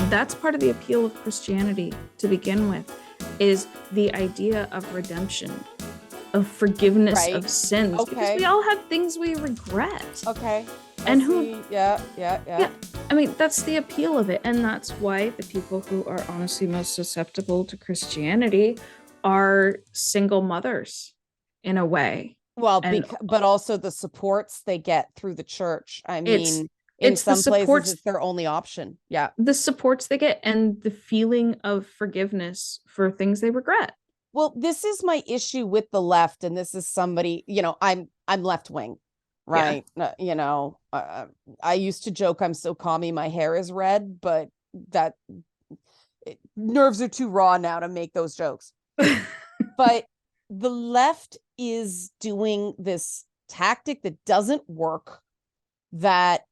That's part of the appeal of Christianity to begin with, is the idea of redemption, of forgiveness of sins, because we all have things we regret. And yeah. I mean, that's the appeal of it. And that's why the people who are honestly most susceptible to Christianity are single mothers in a way. Well, but also the supports they get through the church. I mean, in some places it's their only option. Yeah. The supports they get and the feeling of forgiveness for things they regret. Well, this is my issue with the left. And this is somebody, I'm left wing, right? Yeah. I used to joke, I'm so commie, my hair is red, but nerves are too raw now to make those jokes. But the left is doing this tactic that doesn't work, that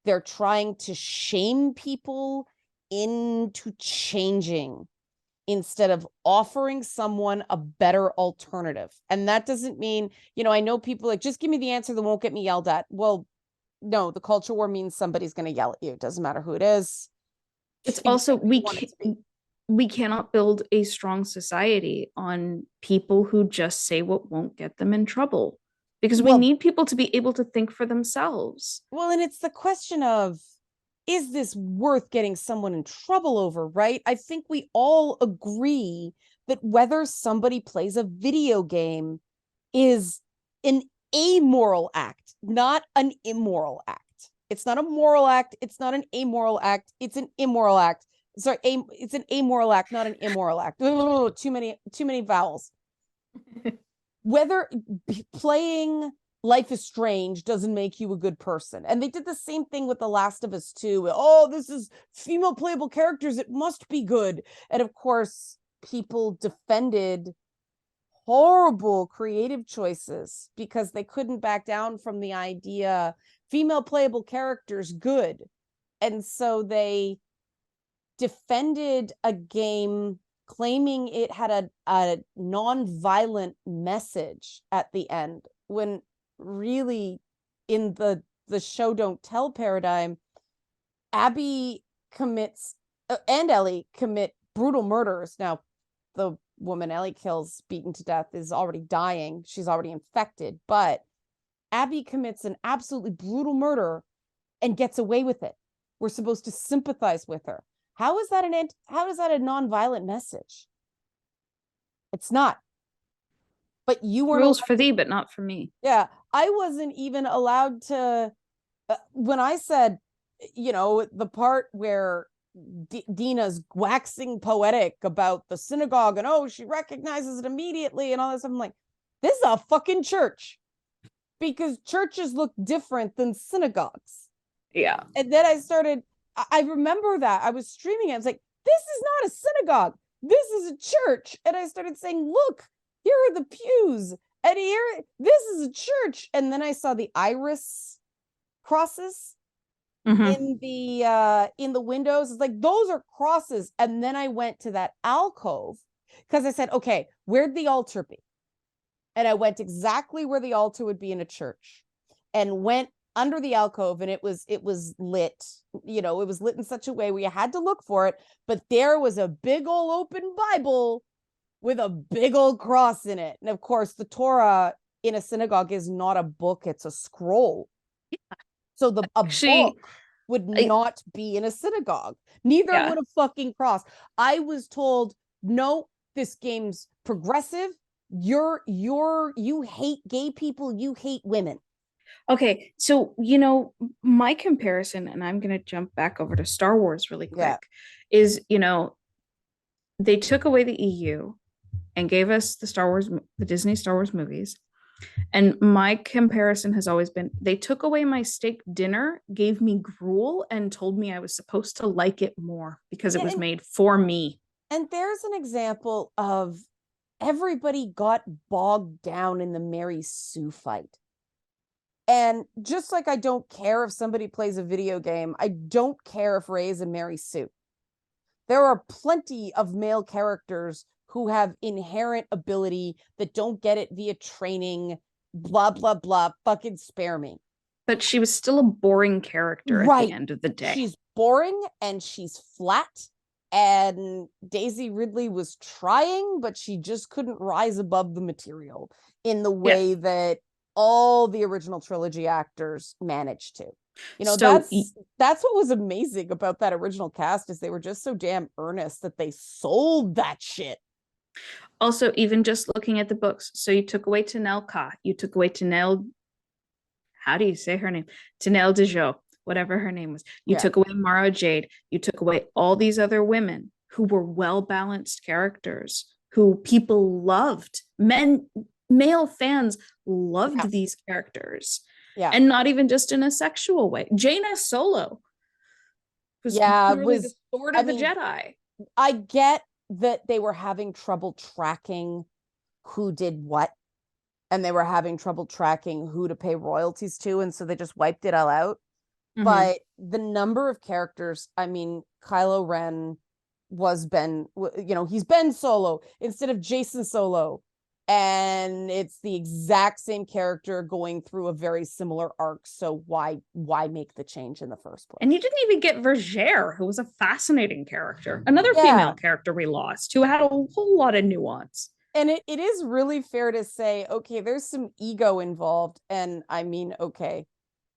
they're trying to shame people into changing instead of offering someone a better alternative. And that doesn't mean, I know people like, just give me the answer that won't get me yelled at. Well, no, the culture war means somebody's going to yell at you. It doesn't matter who it is. It's also, we cannot build a strong society on people who just say what won't get them in trouble, because we need people to be able to think for themselves. Well, and it's the question of, is this worth getting someone in trouble over, right? I think we all agree that whether somebody plays a video game is an amoral act, not an immoral act. It's not a moral act. It's not an amoral act. It's an immoral act. Sorry, it's an amoral act, not an immoral act. Too many vowels. Whether playing Life is Strange doesn't make you a good person. And they did the same thing with The Last of Us 2. Oh, this is female playable characters. It must be good. And of course, people defended horrible creative choices because they couldn't back down from the idea female playable characters good. And so they defended a game claiming it had a non-violent message at the end, when really in the show don't tell paradigm, Abby commits and Ellie commit brutal murders. Now, the woman Ellie kills, beaten to death, is already dying. She's already infected, but Abby commits an absolutely brutal murder and gets away with it. We're supposed to sympathize with her. How is that a non-violent message? It's not. But you were rules for thee, but not for me. Yeah, I wasn't even allowed to. When I said, the part where Dina's waxing poetic about the synagogue and she recognizes it immediately and all this, I'm like, this is a fucking church, because churches look different than synagogues. Yeah. And then I remember that I was streaming it. I was like, this is not a synagogue. This is a church. And I started saying, look, here are the pews. And this is a church. And then I saw the iris crosses in the windows. It's like, those are crosses. And then I went to that alcove because I said, okay, where'd the altar be? And I went exactly where the altar would be in a church, and went under the alcove, and it was lit. It was lit in such a way where you had to look for it, but there was a big old open Bible with a big old cross in it. And of course, the Torah in a synagogue is not a book, it's a scroll. Yeah. So a book would not be in a synagogue. Neither would a fucking cross. I was told, no, this game's progressive. You hate gay people, you hate women. Okay, so my comparison, and I'm gonna jump back over to Star Wars really quick, is they took away the EU and gave us the Disney Star Wars movies. And my comparison has always been, they took away my steak dinner, gave me gruel, and told me I was supposed to like it more because it was made for me. And there's an example of everybody got bogged down in the Mary Sue fight. And just like I don't care if somebody plays a video game, I don't care if Ray is a Mary Sue. There are plenty of male characters who have inherent ability that don't get it via training, blah, blah, blah, fucking spare me. But she was still a boring character at the end of the day. She's boring and she's flat, and Daisy Ridley was trying, but she just couldn't rise above the material in the way that all the original trilogy actors managed to. You know, So that's what was amazing about that original cast, is they were just so damn earnest that they sold that shit. also, even just looking at the books, so you took away Tanel Ka, you took away Tanel, how do you say her name? Tanel Dejo, whatever her name was. You took away Mara Jade. You took away all these other women who were well-balanced characters who people loved. Male fans loved these characters. Yeah. And not even just in a sexual way. Jaina Solo was literally the sword of the Jedi. I get that they were having trouble tracking who did what, and they were having trouble tracking who to pay royalties to, and so they just wiped it all out. But the number of characters, I mean, Kylo Ren was Ben, you know, he's Ben Solo instead of Jason Solo, and it's the exact same character going through a very similar arc. So why make the change in the first place? And you didn't even get Vergere, who was a fascinating character, another female character we lost, who had a whole lot of nuance. And it is really fair to say, okay, there's some ego involved. And I mean, okay,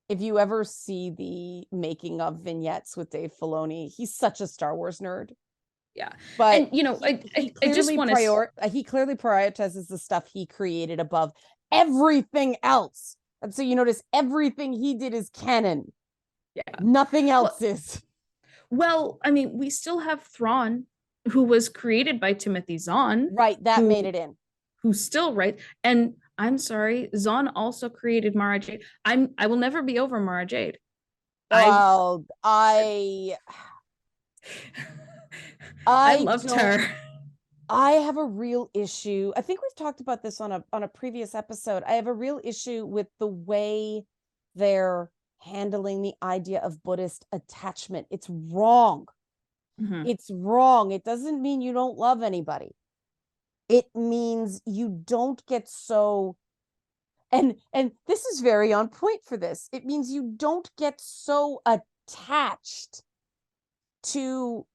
if you ever see the making of vignettes with Dave Filoni, he's such a Star Wars nerd. Yeah. But and, you know, I just want to he clearly prioritizes the stuff he created above everything else. And so you notice everything he did is canon. Yeah. Nothing else is. Well, I mean, we still have Thrawn, who was created by Timothy Zahn. Right, that made it in. Who's still right. And I'm sorry, Zahn also created Mara Jade. I will never be over Mara Jade. Well, I loved her. I have a real issue. I think we've talked about this on a previous episode. I have a real issue with the way they're handling the idea of Buddhist attachment. It's wrong. It's wrong. It doesn't mean you don't love anybody. It means you don't get so, and this is very on point for this. It means you don't get so attached to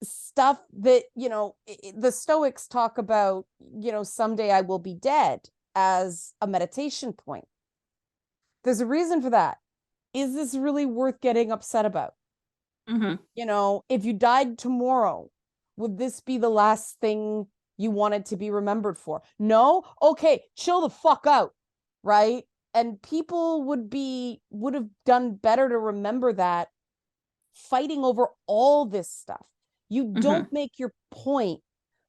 stuff that, you know, the Stoics talk about, you know, someday I will be dead as a meditation point. There's a reason for that. Is this really worth getting upset about? You know, if you died tomorrow, would this be the last thing you wanted to be remembered for? No? Okay, chill the fuck out, right? And people would have done better to remember that fighting over all this stuff. You don't make your point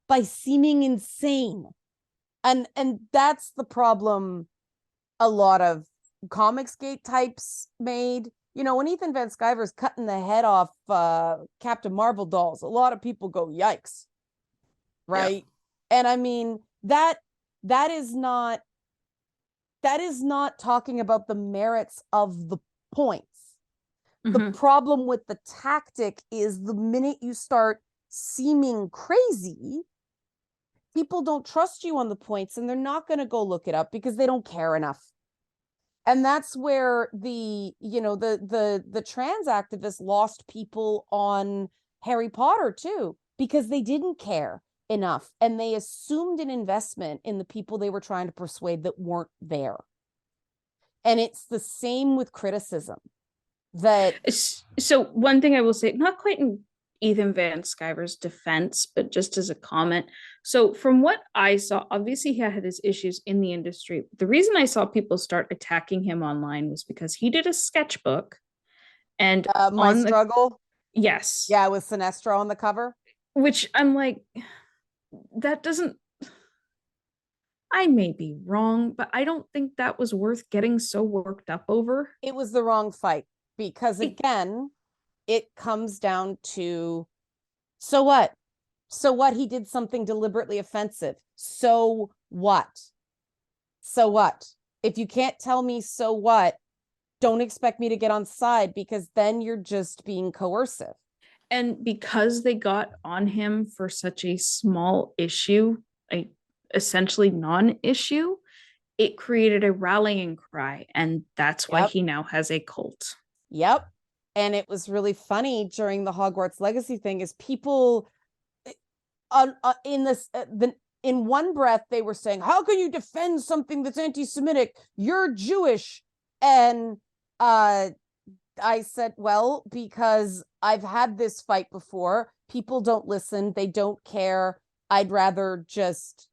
by seeming insane. And that's the problem a lot of Comicsgate types made. You know, when Ethan Van Sciver's cutting the head off Captain Marvel dolls, a lot of people go, yikes. Right? Yeah. And I mean, that is not talking about the merits of the points. The problem with the tactic is the minute you start seeming crazy, people don't trust you on the points, and they're not going to go look it up because they don't care enough. And that's where the trans activists lost people on Harry Potter too, because they didn't care enough, and they assumed an investment in the people they were trying to persuade that weren't there. And it's the same with criticism. So one thing I will say, not quite in Ethan Van Sciver's defense, but just as a comment. So from what I saw, obviously he had his issues in the industry. The reason I saw people start attacking him online was because he did a sketchbook, and My Struggle. Yes. Yeah, with Sinestro on the cover. Which I'm like, that doesn't, I may be wrong, but I don't think that was worth getting so worked up over. It was the wrong fight, because again, it comes down to, so what? So what? He did something deliberately offensive. So what? So what? If you can't tell me so what, don't expect me to get on side, because then you're just being coercive. And because they got on him for such a small issue, essentially non-issue, it created a rallying cry, and that's why he now has a cult. Yep. And it was really funny during the Hogwarts Legacy thing is people in this in one breath they were saying, how can you defend something that's anti-Semitic? You're Jewish. And I said, well, because I've had this fight before. People don't listen. They don't care. I'd rather just,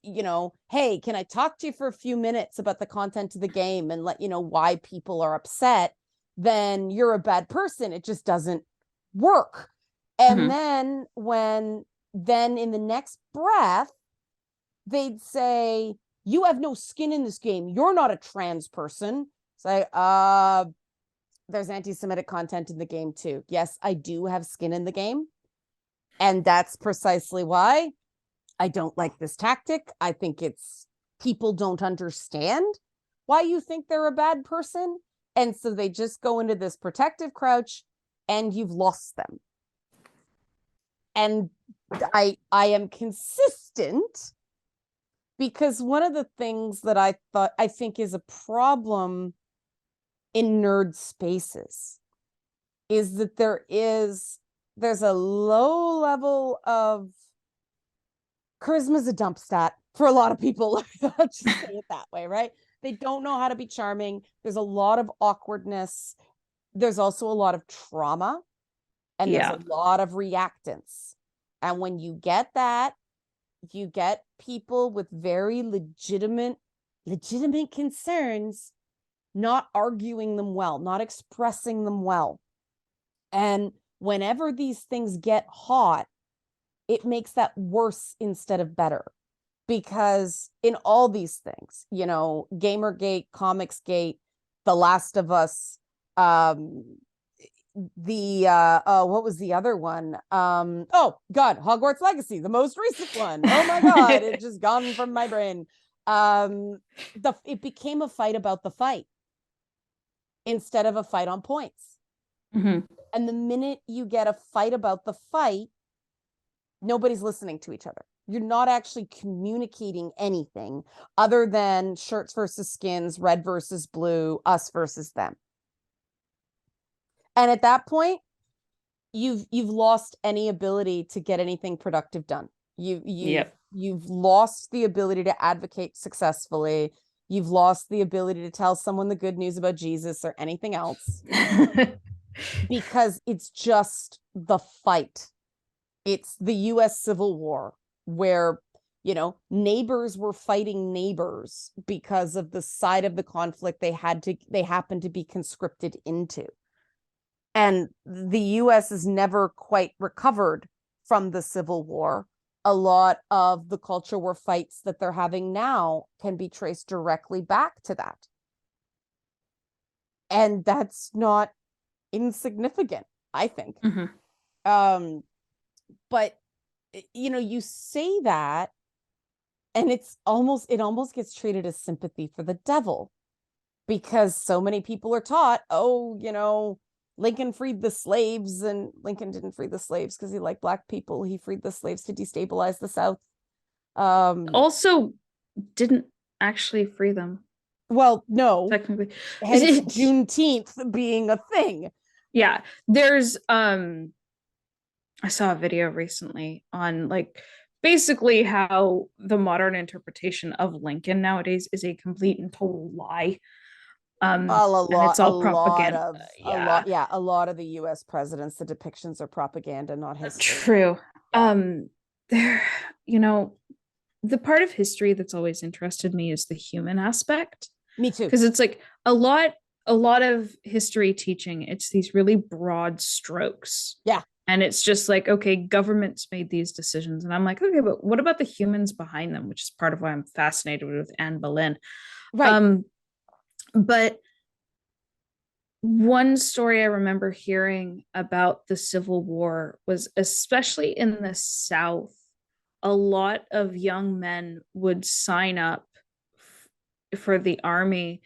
hey, can I talk to you for a few minutes about the content of the game and let you know why people are upset? Then you're a bad person. It just doesn't work. And then then in the next breath, they'd say, you have no skin in this game. You're not a trans person. It's like, there's anti-Semitic content in the game too. Yes, I do have skin in the game. And that's precisely why I don't like this tactic. I think it's people don't understand why you think they're a bad person. And so they just go into this protective crouch and you've lost them. And I am consistent because one of the things that I think is a problem in nerd spaces is that there's a low level of charisma is a dump stat for a lot of people. I'll just say it that way, right? They don't know how to be charming. There's a lot of awkwardness. There's also a lot of trauma, and there's a lot of reactance. And when you get that, you get people with very legitimate concerns, not arguing them well, not expressing them well. And whenever these things get hot, it makes that worse instead of better. Because in all these things, Gamergate, Comicsgate, The Last of Us, what was the other one? Oh God, Hogwarts Legacy, the most recent one. Oh my God, it just gone from my brain. It became a fight about the fight instead of a fight on points. And the minute you get a fight about the fight, nobody's listening to each other. You're not actually communicating anything other than shirts versus skins, red versus blue, us versus them. And at that point, you've lost any ability to get anything productive done. You've lost the ability to advocate successfully. You've lost the ability to tell someone the good news about Jesus or anything else. Because it's just the fight. It's the US Civil War where, neighbors were fighting neighbors because of the side of the conflict they happened to be conscripted into. And the US has never quite recovered from the Civil War. A lot of the culture war fights that they're having now can be traced directly back to that. And that's not insignificant, I think. But you say that and it almost gets treated as sympathy for the devil, because so many people are taught, Lincoln freed the slaves, and Lincoln didn't free the slaves because he liked black people. He freed the slaves to destabilize the South. Also didn't actually free them. Well, no. Technically. Hence Juneteenth being a thing. Yeah. There's I saw a video recently on basically how the modern interpretation of Lincoln nowadays is a complete and total lie. And it's all propaganda. A lot of the US presidents, the depictions are propaganda, not history. True. There, the part of history that's always interested me is the human aspect. Me too. Because it's a lot of history teaching, it's these really broad strokes. Yeah. And it's just okay, governments made these decisions. And I'm okay, but what about the humans behind them? Which is part of why I'm fascinated with Anne Boleyn. Right. But one story I remember hearing about the Civil War was, especially in the South, a lot of young men would sign up for the army,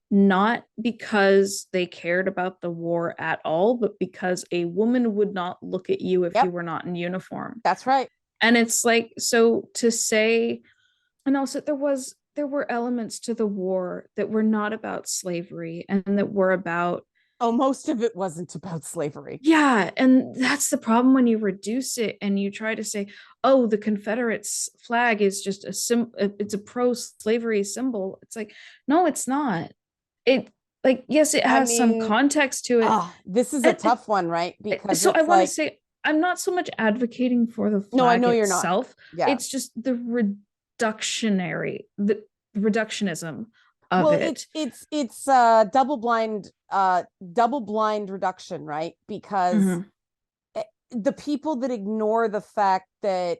not because they cared about the war at all, but because a woman would not look at you if you were not in uniform. That's right. And it's so to say, and also there were elements to the war that were not about slavery and that were about Oh, most of it wasn't about slavery. Yeah, and that's the problem when you reduce it and you try to say, "Oh, the Confederates flag is just it's a pro-slavery symbol." It's like, no, it's not. It like yes, it I has some mean, context to it. this is a And tough one, right? Because so I it's want to like, say I'm not so much advocating for the no, I flag know you're not. itself. Yeah. It's just the reductionism of Well, it. it's double blind reduction, right? Because Mhm. the people that ignore the fact that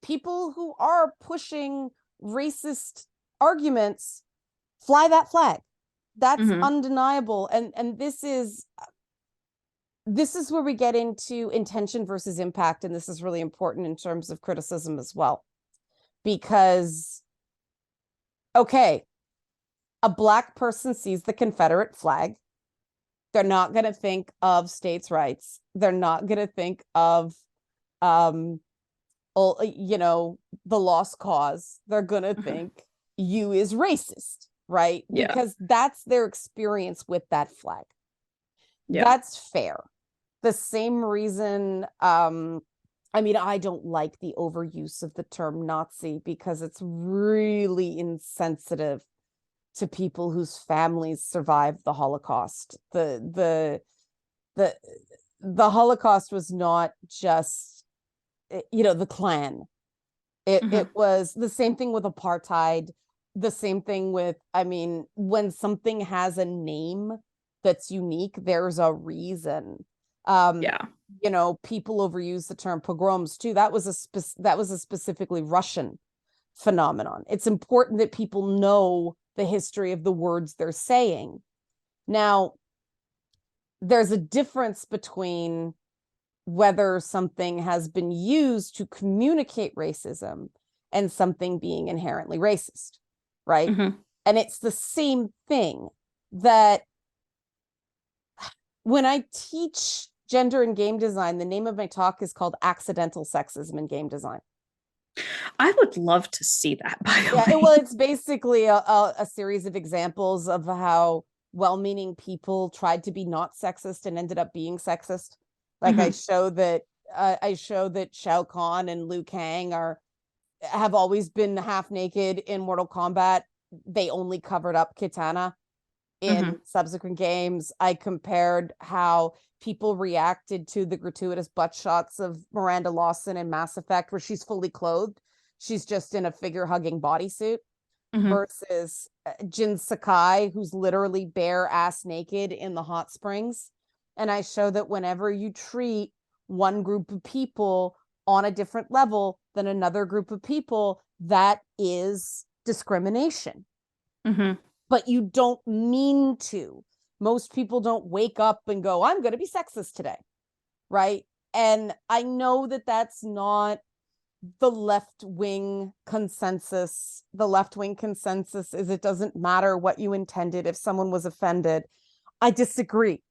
people who are pushing racist arguments fly that flag. That's Mhm. undeniable. And this is where we get into intention versus impact, and this is really important in terms of criticism as well. Because okay, a Black person sees the Confederate flag, they're not going to think of states' rights. They're not going to think of, um, the lost cause. They're going to Mhm. think you is racist, right? Yeah. Because that's their experience with that flag. Yeah. That's fair. The same reason, I mean, I don't like the overuse of the term Nazi because it's really insensitive to people whose families survived the Holocaust. The the Holocaust was not just, the Klan. It Mhm. was the same thing with apartheid, the same thing with, I mean, when something has a name that's unique, there's a reason. Um, Yeah. People overuse the term pogroms too. That was a specifically Russian phenomenon. It's important that people know the history of the words they're saying. Now, there's a difference between whether something has been used to communicate racism and something being inherently racist, right? Mhm. And it's the same thing that when I teach gender and game design, the name of my talk is called Accidental Sexism in Game Design. I would love to see that, by the Yeah, well, way. it's basically a series of examples of how well-meaning people tried to be not sexist and ended up being sexist. Like Mhm. I show that Shao Kahn and Liu Kang have always been half naked in Mortal Kombat. They only covered up Kitana in Mhm. subsequent games. I compared how people reacted to the gratuitous butt shots of Miranda Lawson in Mass Effect, where she's fully clothed. She's just in a figure hugging bodysuit Mhm. versus Jin Sakai, who's literally bare ass naked in the hot springs. And I show that whenever you treat one group of people on a different level than another group of people, that is discrimination. Mhm. But you don't mean to. Most people don't wake up and go, I'm going to be sexist today, right? And I know that that's not the left wing consensus. The left wing consensus is it doesn't matter what you intended if someone was offended. I disagree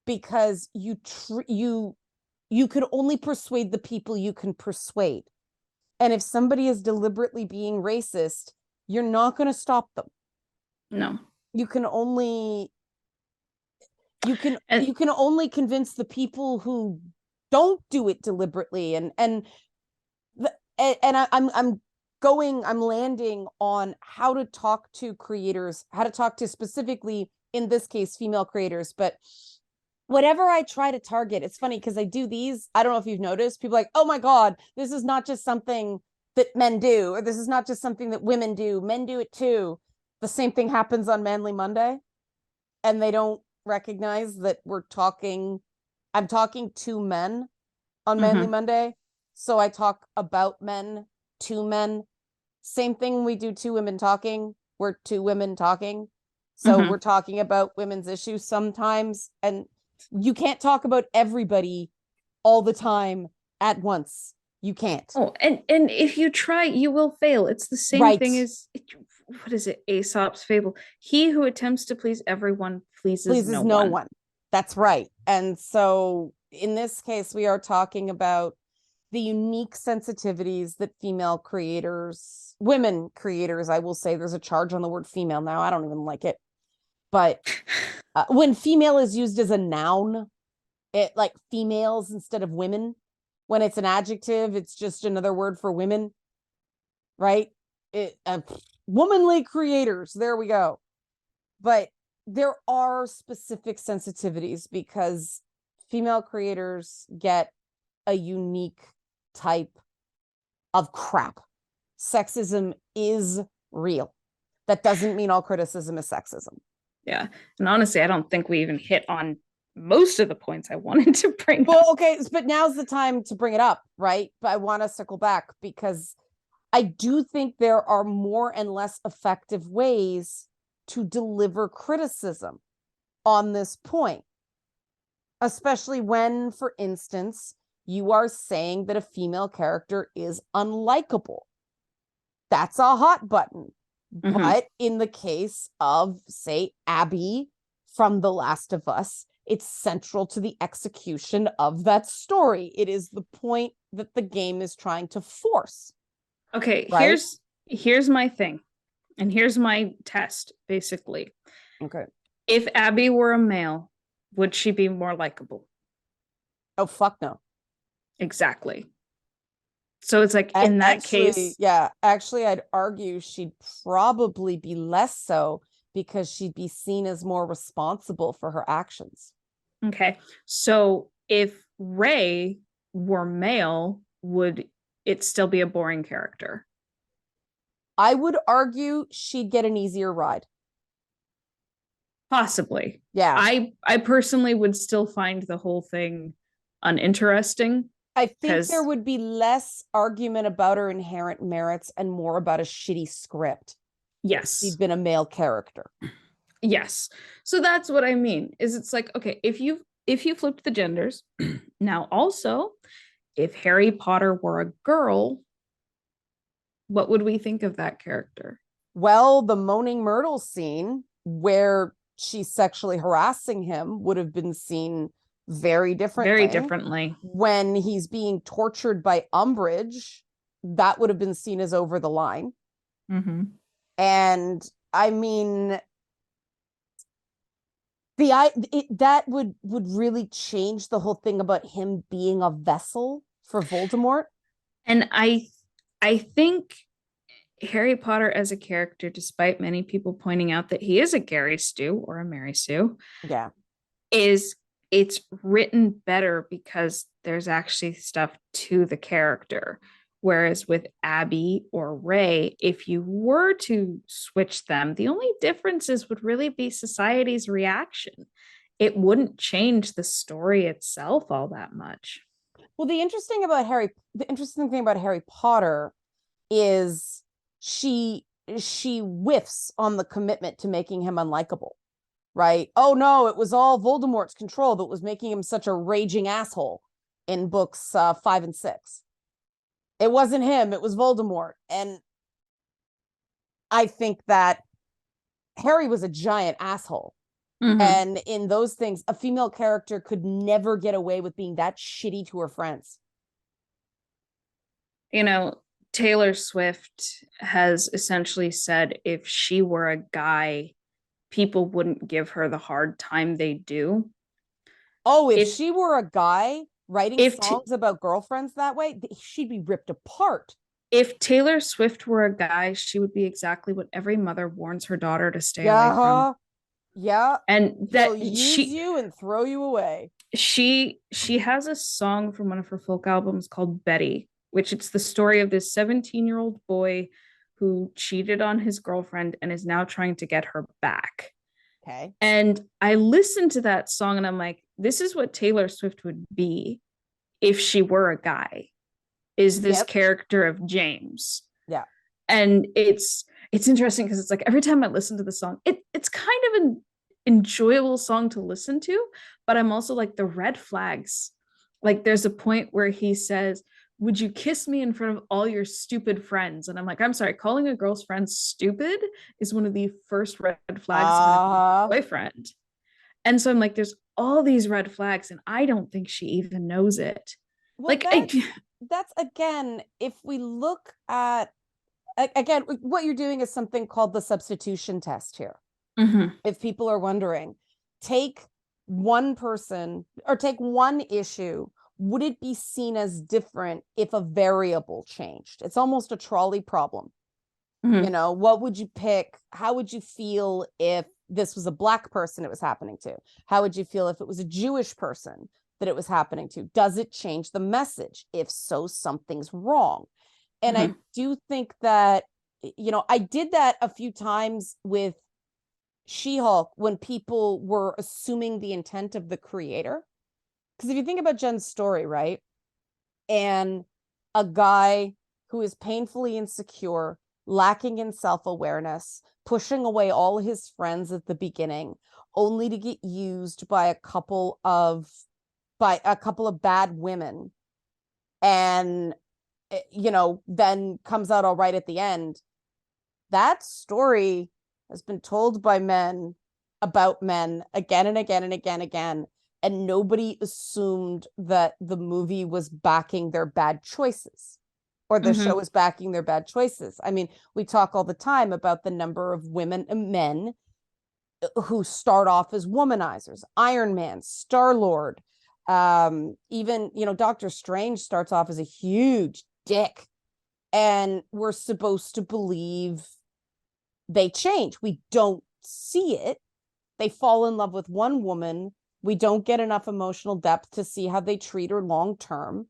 because you can only persuade the people you can persuade. And if somebody is deliberately being racist, you're not going to stop them. No. You can only And you can only convince the people who don't do it deliberately. I'm landing on how to talk to creators, how to talk to specifically, in this case, female creators. But whatever I try to target, it's funny because I do these. I don't know if you've noticed, people are like, oh my God, this is not just something that men do, or this is not just something that women do. Men do it too. The same thing happens on Manly Monday, and they don't recognize that I'm talking to men on Manly mhm. Monday. So I talk about men to men. Same thing we do two women talking. We're two women talking. So we're Mhm. talking about women's issues sometimes. And you can't talk about everybody all the time at once. You can't. Oh, and if you try, you will fail. It's the same Right. thing as what is it? Aesop's fable. He who attempts to please everyone pleases Pleases no no one. one. That's right. And so in this case, we are talking about the unique sensitivities that female creators, women creators, I will say there's a charge on the word female now. I don't even like it. But when female is used as a noun, it like females instead of women. When it's an adjective, it's just another word for women, right? Womanly creators. There we go. But there are specific sensitivities because female creators get a unique type of crap. Sexism is real. That doesn't mean all criticism is sexism. Yeah. And honestly, I don't think we even hit on most of the points I wanted to bring Well, up. okay, but now's the time to bring it up, right? But I want to circle back because I do think there are more and less effective ways to deliver criticism on this point, especially when, for instance, you are saying that a female character is unlikable. That's a hot button. Mm-hmm. But in the case of, say, Abby from The Last of Us, it's central to the execution of that story. It is the point that the game is trying to force. Okay, right? Here's my thing. And here's my test, basically. Okay. If Abby were a male, would she be more likable? Oh, fuck no. Exactly. So it's like in that case. Yeah, actually, I'd argue she'd probably be less so because she'd be seen as more responsible for her actions. Okay. So if Ray were male, would it still be a boring character? I would argue she'd get an easier ride. Possibly. Yeah. I personally would still find the whole thing uninteresting. I think there would be less argument about her inherent merits and more about a shitty script. Yes. She'd been a male character. Yes. So that's what I mean, is it's like, okay, if you flipped the genders, now also, if Harry Potter were a girl, what would we think of that character? Well, the Moaning Myrtle scene where she's sexually harassing him would have been seen very differently. When he's being tortured by Umbridge, that would have been seen as over the line. Mm-hmm. And I mean, that would really change the whole thing about him being a vessel for Voldemort. And I think Harry Potter as a character, despite many people pointing out that he is a Gary Stu or a Mary Sue, it's written better because there's actually stuff to the character. Whereas with Abby or Ray, if you were to switch them, the only differences would really be society's reaction. It wouldn't change the story itself all that much. Well, the interesting thing about Harry Potter is she whiffs on the commitment to making him unlikable. Right? Oh no, it was all Voldemort's control that was making him such a raging asshole in books 5 and 6. It wasn't him, it was Voldemort. And I think that Harry was a giant asshole. Mm-hmm. And in those things, a female character could never get away with being that shitty to her friends. You know, Taylor Swift has essentially said if she were a guy, people wouldn't give her the hard time they do. Oh, if she were a guy writing songs about girlfriends that way, she'd be ripped apart. If Taylor Swift were a guy, she would be exactly what every mother warns her daughter to stay away from. Yeah. And that she'll use you and throw you away. She has a song from one of her folk albums called Betty, which it's the story of this 17-year-old boy who cheated on his girlfriend and is now trying to get her back. Okay. And I listened to that song and I'm like, this is what Taylor Swift would be if she were a guy, is this character of James. Yeah. And it's interesting because it's like every time I listen to the song, it's kind of an enjoyable song to listen to, but I'm also like the red flags. Like there's a point where he says, would you kiss me in front of all your stupid friends? And I'm like, I'm sorry, calling a girl's friend stupid is one of the first red flags of a boyfriend. And so I'm like, there's all these red flags, and I don't think she even knows it. Well, that's again, if we look at, again, what you're doing is something called the substitution test here. If people are wondering, take one person or take one issue. Would it be seen as different if a variable changed? It's almost a trolley problem. You know, what would you pick? How would you feel if this was a Black person it was happening to? How would you feel if it was a Jewish person that it was happening to? Does it change the message? If so, something's wrong. And I do think that, you know, I did that a few times with She-Hulk when people were assuming the intent of the creator. Because if you think about Jen's story, right? And a guy who is painfully insecure, lacking in self-awareness, pushing away all his friends at the beginning, only to get used by a couple of bad women, and you know, then comes out all right at the end. That story has been told by men about men again and again and again and again, and nobody assumed that the movie was backing their bad choices, or the show was backing their bad choices. I mean, we talk all the time about the number of women and men who start off as womanizers. Iron Man, Star-Lord, even, you know, Doctor Strange starts off as a huge dick, and we're supposed to believe they change. We don't see it. They fall in love with one woman. We don't get enough emotional depth to see how they treat her long term,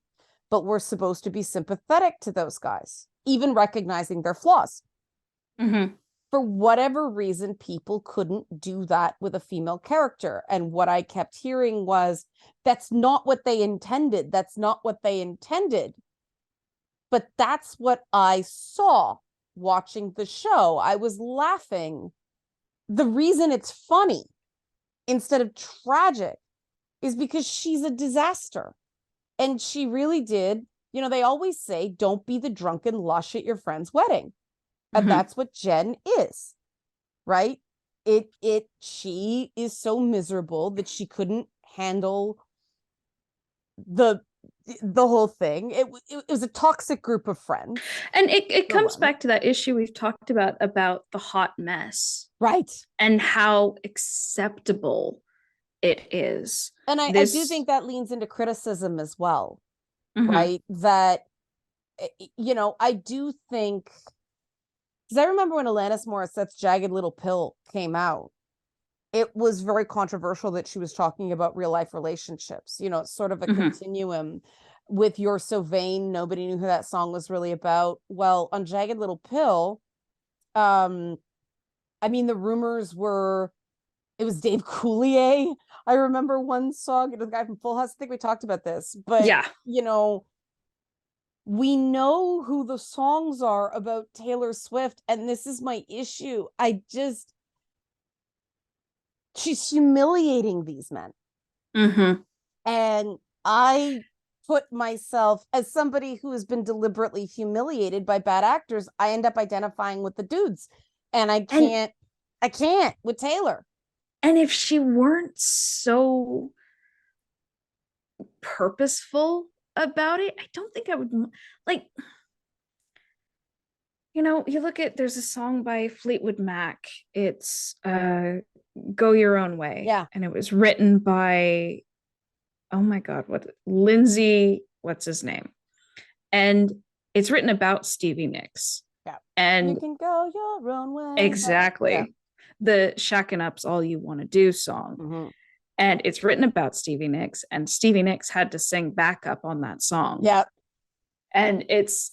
but we're supposed to be sympathetic to those guys, even recognizing their flaws. For whatever reason, people couldn't do that with a female character. And what I kept hearing was, that's not what they intended. That's not what they intended. But that's what I saw watching the show. I was laughing. The reason it's funny instead of tragic is because she's a disaster. And she really did, you know, they always say, don't be the drunken lush at your friend's wedding. And that's what Jen is, right? She is so miserable that she couldn't handle the whole thing. It was a toxic group of friends. And it comes back to that issue we've talked about the hot mess. Right. And how acceptable it is. And I do think that leans into criticism as well, right? That, you know, I do think, because I remember when Alanis Morissette's Jagged Little Pill came out, it was very controversial that she was talking about real life relationships. You know, it's sort of a continuum. With You're So Vain, nobody knew who that song was really about. Well, on Jagged Little Pill, I mean, the rumors were, it was Dave Coulier. I remember one song, it was a guy from Full House. I think we talked about this, but yeah, you know, we know who the songs are about Taylor Swift, and this is my issue. She's humiliating these men. And I put myself, as somebody who has been deliberately humiliated by bad actors, I end up identifying with the dudes. And I can't with Taylor. And if she weren't so purposeful about it, I don't think I would, like, you know, you look at, there's a song by Fleetwood Mac, it's Go Your Own Way. Yeah. And it was written by, oh my God, Lindsay, what's his name? And it's written about Stevie Nicks. Yeah. And you can go your own way. Exactly. Yeah. The Shackin' Up's All You Want to Do song. And it's written about Stevie Nicks, and Stevie Nicks had to sing backup on that song. Yeah. And it's,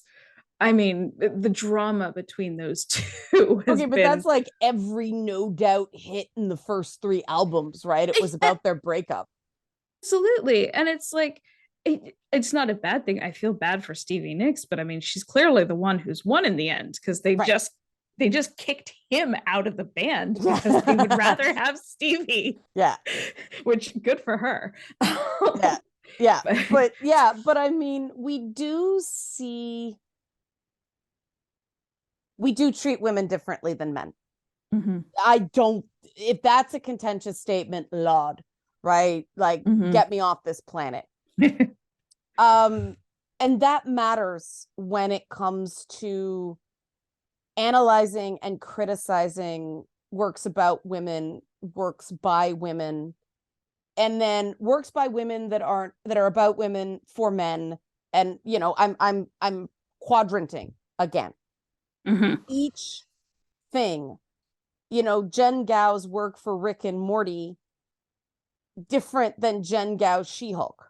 I mean, the drama between those two has but that's like every No Doubt hit in the first 3 albums, right? It was about their breakup. Absolutely. And it's like, it's not a bad thing. I feel bad for Stevie Nicks, but I mean, she's clearly the one who's won in the end, because they just kicked him out of the band because they would rather have Stevie. Yeah. Which, good for her. Yeah. But I mean, we do treat women differently than men. If that's a contentious statement, Lord, right? Like, get me off this planet. And that matters when it comes to analyzing and criticizing works about women, works by women, and then works by women that are about women for men. And I'm quadranting again. Mm-hmm. Each thing, Jen Gao's work for Rick and Morty, different than Jen Gao's She-Hulk.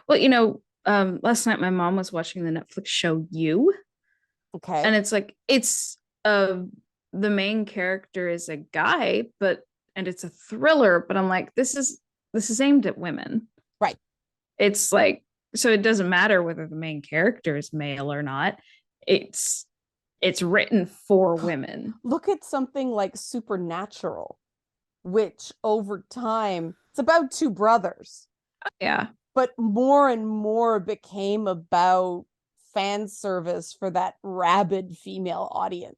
Well, last night my mom was watching the Netflix show You. Okay. And it's like, the main character is a guy, and it's a thriller, but I'm like, this is aimed at women. Right. It's like, so it doesn't matter whether the main character is male or not. It's written for women. Look at something like Supernatural, which over time, it's about two brothers. Yeah. But more and more became about fan service for that rabid female audience.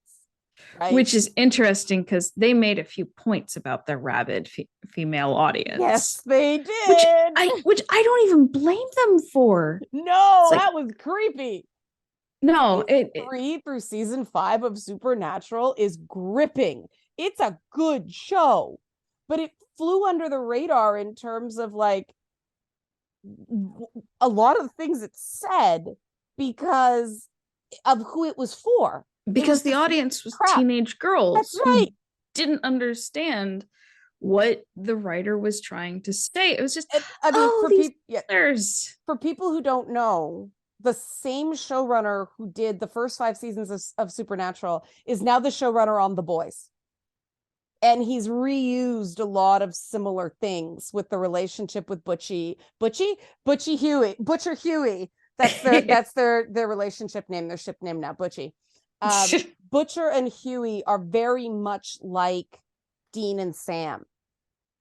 Right? Which is interesting because they made a few points about their rabid female audience. Yes, they did. Which I don't even blame them for. No, that was creepy. No, season 3 through season 5 of Supernatural is gripping. It's a good show, but it flew under the radar in terms of like a lot of the things it said because of who it was for. Because the audience was teenage girls who didn't understand what the writer was trying to say. It was just, for people who don't know, the same showrunner who did the first 5 seasons of Supernatural is now the showrunner on The Boys. And he's reused a lot of similar things with the relationship with Butcher Huey. That's their relationship name, their ship name now, Butchie. Butcher and Huey are very much like Dean and Sam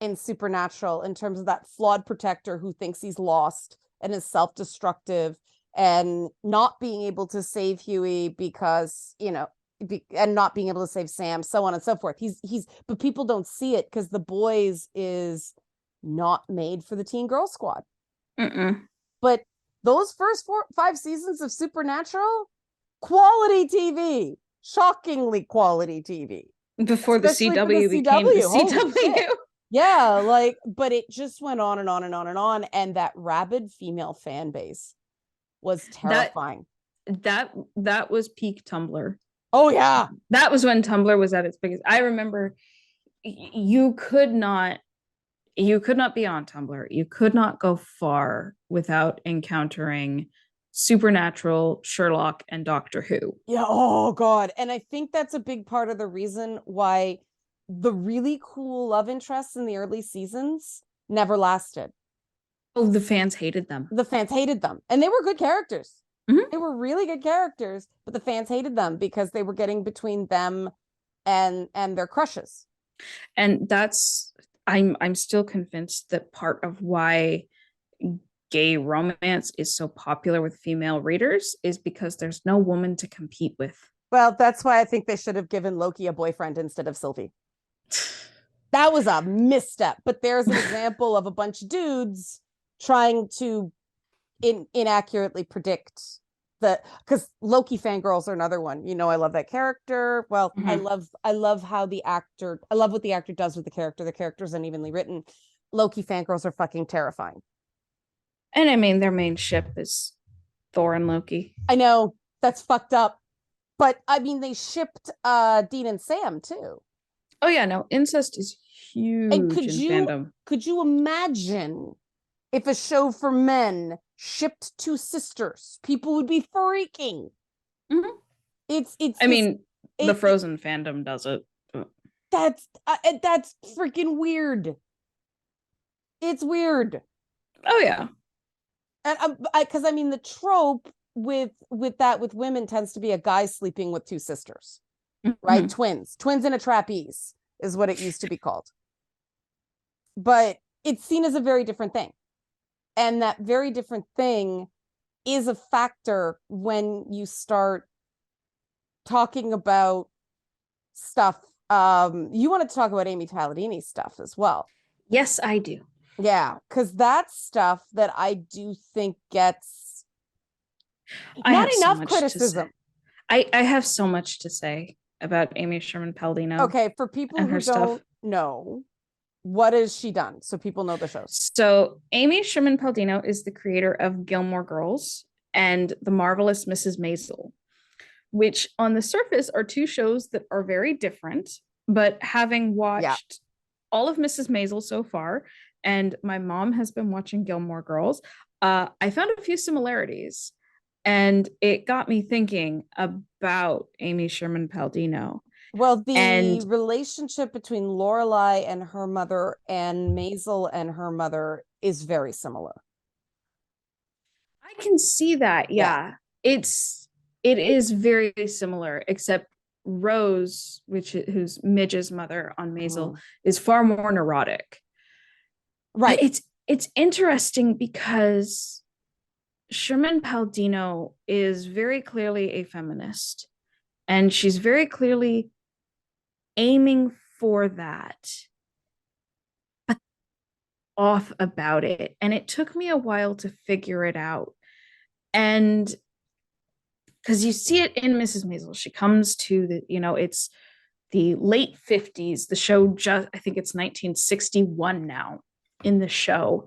in Supernatural in terms of that flawed protector who thinks he's lost and is self-destructive and not being able to save Huey because, and not being able to save Sam, so on and so forth. But people don't see it because The Boys is not made for the teen girl squad. But those first 5 seasons of Supernatural, quality TV, shockingly quality TV. Before especially the CW became the CW. Yeah, but it just went on and on and on and on. And that rabid female fan base was terrifying. That was peak Tumblr. Oh, yeah. That was when Tumblr was at its biggest. I remember you could not be on Tumblr. You could not go far without encountering Supernatural, Sherlock, and Doctor Who. Yeah. Oh, God. And I think that's a big part of the reason why the really cool love interests in the early seasons never lasted. Oh, the fans hated them. And they were good characters. They were really good characters, but the fans hated them because they were getting between them and their crushes. And I'm still convinced that part of why gay romance is so popular with female readers is because there's no woman to compete with. Well, that's why I think they should have given Loki a boyfriend instead of Sylvie. That was a misstep, but there's an example of a bunch of dudes trying to inaccurately predict because Loki fangirls are another one. I love that character. Well, I love how I love what the actor does with the character. The character's unevenly written. Loki fangirls are fucking terrifying. And I mean, their main ship is Thor and Loki. I know, that's fucked up. But I mean, they shipped Dean and Sam too. Oh yeah, no, incest is huge in fandom. Could you imagine if a show for men shipped 2 sisters? People would be freaking. The Frozen fandom does it. That's freaking weird. It's weird. Oh yeah. And because the trope with women tends to be a guy sleeping with 2 sisters, right? Twins in a trapeze is what it used to be called. But it's seen as a very different thing. And that very different thing is a factor when you start talking about stuff. You want to talk about Amy Palladini's stuff as well. Yes, I do. Yeah, because that's stuff that I do think gets not enough criticism. I have so much to say. about Amy Sherman-Palladino Okay, for people and who her stuff? don't know, what has she done? So people know the shows. So Amy Sherman-Palladino is the creator of Gilmore Girls and The Marvelous Mrs. Maisel, which on the surface are two shows that are very different, but having watched all of Mrs. Maisel so far, and my mom has been watching Gilmore Girls, I found a few similarities. And it got me thinking about Amy Sherman-Palladino. Well, the And relationship between Lorelai and her mother and Maisel and her mother is very similar. I can see that. Yeah. It is very similar, except Rose, who's Midge's mother on Maisel, is far more neurotic. Right. But it's interesting because Sherman-Palladino is very clearly a feminist, and she's very clearly aiming for that, but off about it. And it took me a while to figure it out. And because you see it in Mrs. Maisel, she comes to it's the late 50s. The show just, I think it's 1961 now in the show.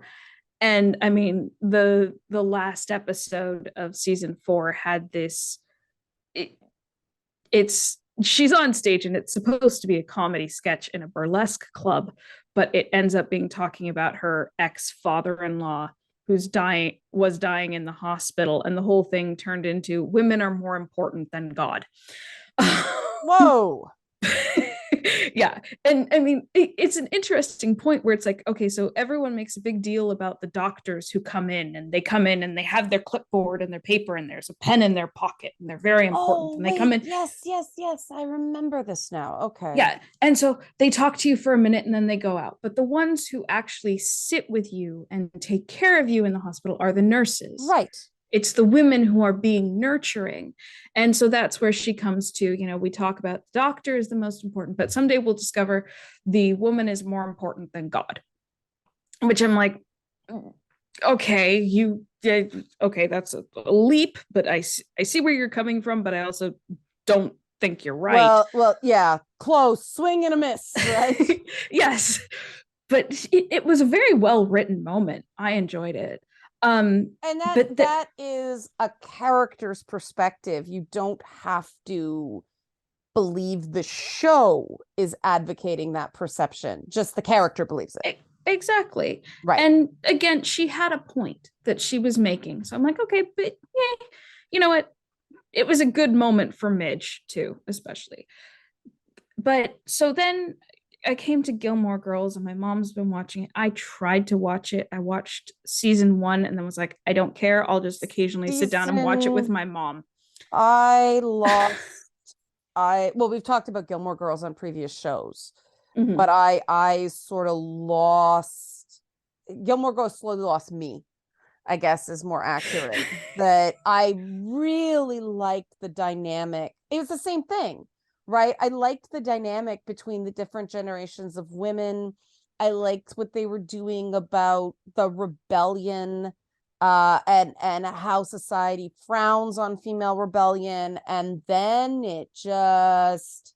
And I mean, the last episode of season 4 had this, it's she's on stage and it's supposed to be a comedy sketch in a burlesque club, but it ends up being talking about her ex-father-in-law who's was dying in the hospital, and the whole thing turned into women are more important than God. Whoa. Yeah. And I mean, it's an interesting point where it's like, okay, so everyone makes a big deal about the doctors who come in and they have their clipboard and their paper and there's a pen in their pocket and they're very important. And they come in. Yes. I remember this now. Okay. Yeah. And so they talk to you for a minute and then they go out. But the ones who actually sit with you and take care of you in the hospital are the nurses. Right. It's the women who are being nurturing. And so that's where she comes to, we talk about the doctor is the most important, but someday we'll discover the woman is more important than God, which I'm like, okay, okay, that's a leap, but I see where you're coming from, but I also don't think you're right. Well, yeah, close, swing and a miss, right? Yes. But it was a very well written moment. I enjoyed it. And that is a character's perspective. You don't have to believe the show is advocating that perception. Just the character believes it. Exactly. Right. And again, she had a point that she was making. So I'm like, okay, but yeah, you know what? It was a good moment for Midge too, especially. But so then I came to Gilmore Girls and my mom's been watching it. I tried to watch it. I watched season 1 and then was like, I don't care. I'll just occasionally sit down and watch it with my mom. Well, we've talked about Gilmore Girls on previous shows, but I sort of lost, Gilmore Girls slowly lost me, I guess is more accurate. That I really liked the dynamic. It was the same thing. Right. I liked the dynamic between the different generations of women. I liked what they were doing about the rebellion and how society frowns on female rebellion. And then it just.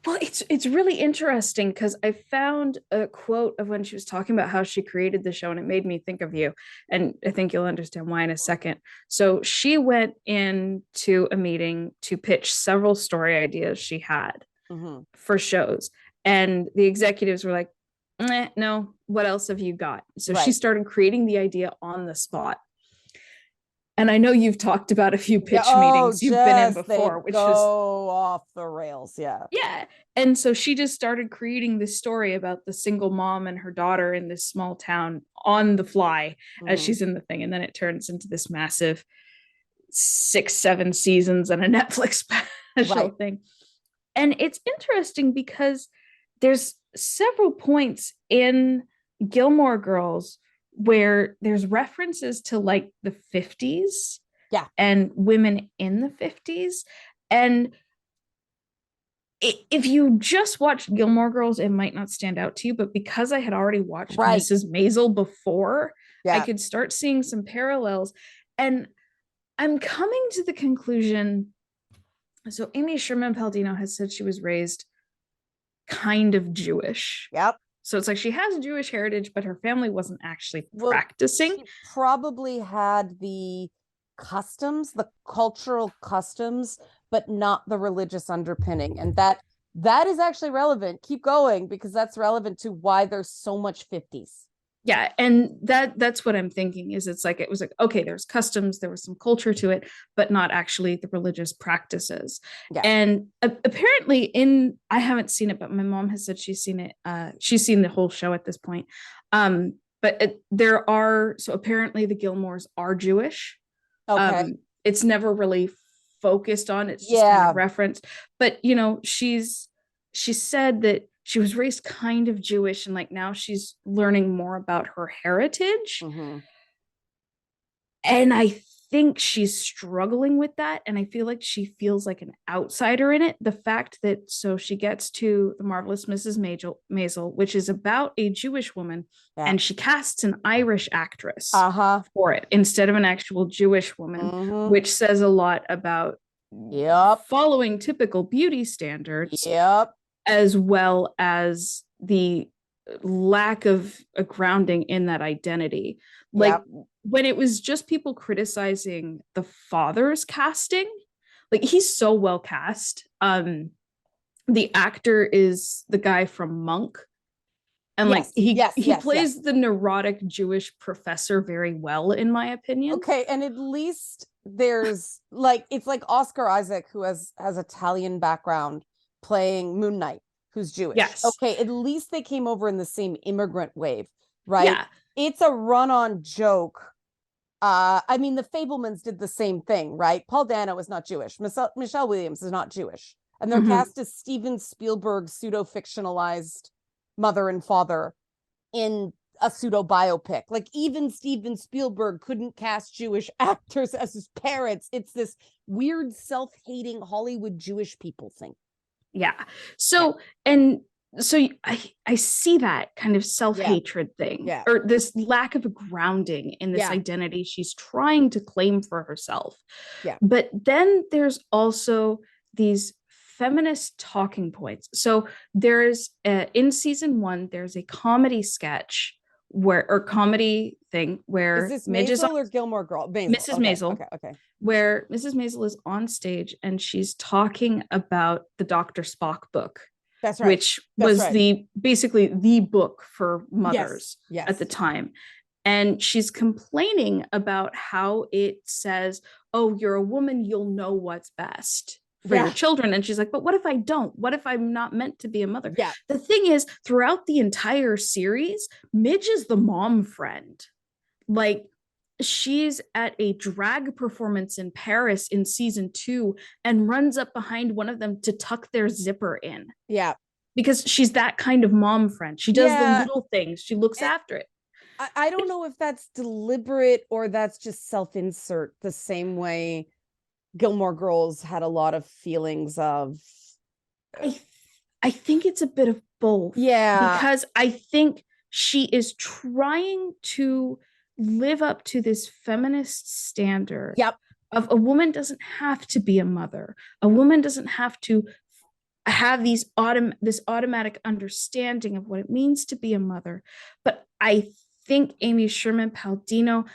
Well, it's really interesting because I found a quote of when she was talking about how she created the show and it made me think of you. And I think you'll understand why in a second. So she went into a meeting to pitch several story ideas she had for shows. And the executives were like, no, what else have you got? So she started creating the idea on the spot. And I know you've talked about a few pitch meetings you've been in before, which go off the rails. Yeah. Yeah. And so she just started creating this story about the single mom and her daughter in this small town on the fly as she's in the thing. And then it turns into this massive 6-7 seasons and a Netflix special thing. And it's interesting because there's several points in Gilmore Girls where there's references to like the 50s and women in the 50s. And if you just watched Gilmore Girls, it might not stand out to you, but because I had already watched Mrs. Maisel before, I could start seeing some parallels. And I'm coming to the conclusion So Amy Sherman-Palladino has said she was raised kind of Jewish. Yep. So it's like she has Jewish heritage, but her family wasn't actually Well, practicing. she probably had the customs, the cultural customs, but not the religious underpinning. And that is actually relevant. Keep going, because that's relevant to why there's so much 50s. Yeah, and that's what I'm thinking is it's like it was like, okay, there's customs, there was some culture to it, but not actually the religious practices. Yeah. And apparently I haven't seen it, but my mom has said she's seen it. She's seen the whole show at this point. But there are, so apparently the Gilmores are Jewish. Okay. It's never really focused on, it's just kind of referenced. But she said that she was raised kind of Jewish, and like now she's learning more about her heritage. Mm-hmm. And I think she's struggling with that. And I feel like she feels like an outsider in it. The fact that, so she gets to The Marvelous Mrs. Maisel, which is about a Jewish woman, and she casts an Irish actress for it instead of an actual Jewish woman, which says a lot about following typical beauty standards. As well as the lack of a grounding in that identity. Like when it was just people criticizing the father's casting, like he's so well cast. The actor is the guy from Monk. And he plays the neurotic Jewish professor very well, in my opinion. Okay, and at least there's like, it's like Oscar Isaac, who has Italian background, playing Moon Knight, who's Jewish. Yes. Okay, at least they came over in the same immigrant wave, right? Yeah. It's a run-on joke. I mean, the Fablemans did the same thing, right? Paul Dano is not Jewish. Michelle Williams is not Jewish. And they're cast as Steven Spielberg pseudo-fictionalized mother and father in a pseudo biopic. Like even Steven Spielberg couldn't cast Jewish actors as his parents. It's this weird self-hating Hollywood Jewish people thing. Yeah. So, and so I see that kind of self-hatred thing, or this lack of a grounding in this identity she's trying to claim for herself. But then there's also these feminist talking points. So there's in season 1, there's a comedy sketch comedy thing where is this Maisel or Gilmore Girl? Mrs. Maisel. Okay. Where Mrs. Maisel is on stage and she's talking about the Dr. Spock book. That's right. Which was basically the book for mothers at the time. And she's complaining about how it says, oh, you're a woman, you'll know what's best for your children. And she's like, but what if I don't? What if I'm not meant to be a mother? The thing is, throughout the entire series, Midge is the mom friend. Like, she's at a drag performance in Paris in season 2 and runs up behind one of them to tuck their zipper in. Because she's that kind of mom friend. She does the little things. She looks after it. I don't know if that's deliberate or that's just self-insert, the same way Gilmore Girls had a lot of feelings of. I think it's a bit of both. Because I think she is trying to live up to this feminist standard of a woman doesn't have to be a mother. A woman doesn't have to have this automatic understanding of what it means to be a mother. But I think Amy Sherman-Palladino